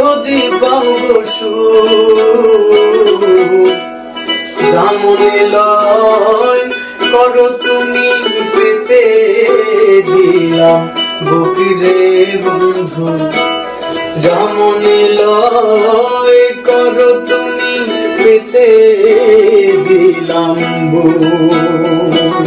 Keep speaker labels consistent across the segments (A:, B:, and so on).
A: যদি পাও গো সুখ যেমনে লয় করো তুমি পেতে দিলাম বুকরে বন্ধু যেমনে লয় করো তুমি পেতে দিলাম বুক।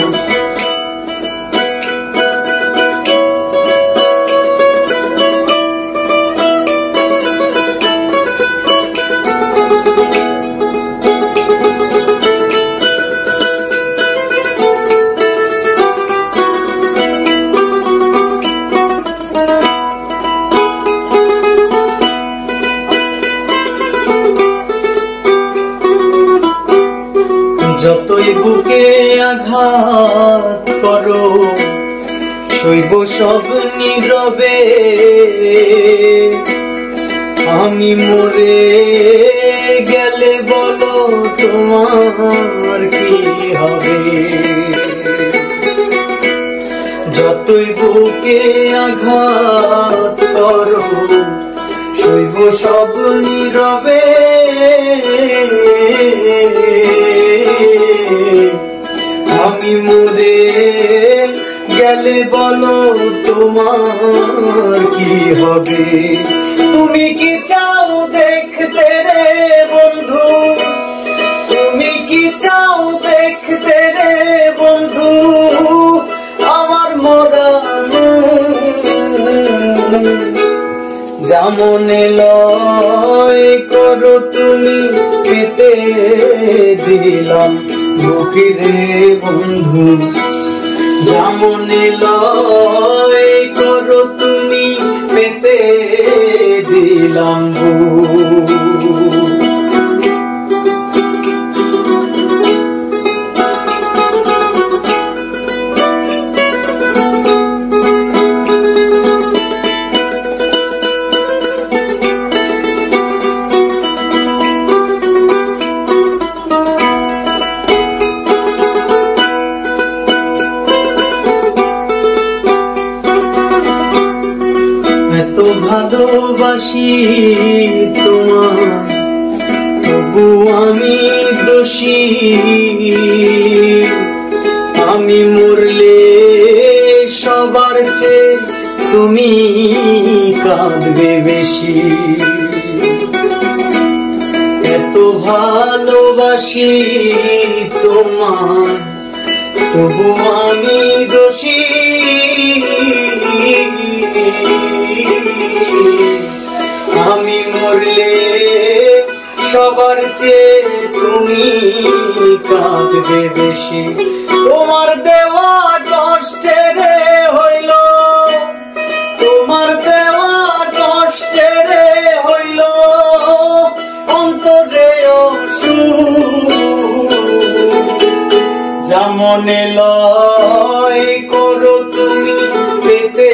A: যতই বুকে আঘাত করো সইব সব নীরবে আমি মরে গেলে বলো তোমার কি হবে যতই বুকে আঘাত করো সইব সব নীরবে আমি মরে গেলে বলো তোমার কি হবে তুমি কি চাও দেখতে রে বন্ধু তুমি কি চাও দেখতে রে বন্ধু আমার মরা যেমনে লয় করো তুমি পেতে দিলাম বুকরে বন্ধু যেমনে লয় করো তুমি পেতে দিলাম বুক। এত ভালোবাসি তোমার তবু আমি দোষী আমি মরলে সবার চেয়ে তুমি কাঁদবে বেশি এত ভালোবাসি তোমার তবু আমি দোষী আমি মরলে সবার চেয়ে তুমি কাঁদবে বেশি তোমার দেওয়া কষ্টের হইল তোমার দেওয়া কষ্টের হইল অন্তরে যেমনে লয় করো তুমি পেতে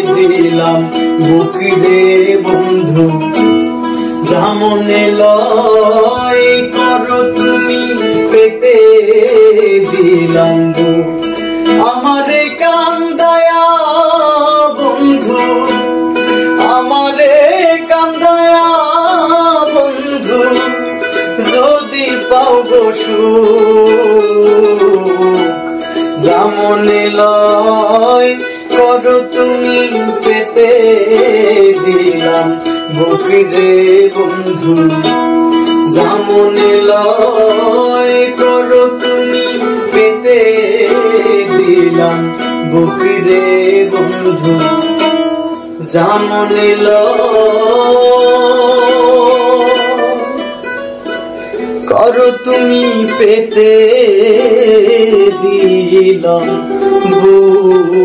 A: দিলাম বুকরে বন্ধু যেমনে লয় করো তুমি পেতে দিলাম বুক আমারে কান্দায়া বন্ধু আমারে কান্দায়া বন্ধু যদি পাও গো সুখ যেমনে লয় করো তুমি পেতে দিলাম বুকরে বন্ধু যেমনে লয় করো তুমি পেতে দিলাম বুকরে বন্ধু যেমনে লয় করো তুমি পেতে দিলাম বুক।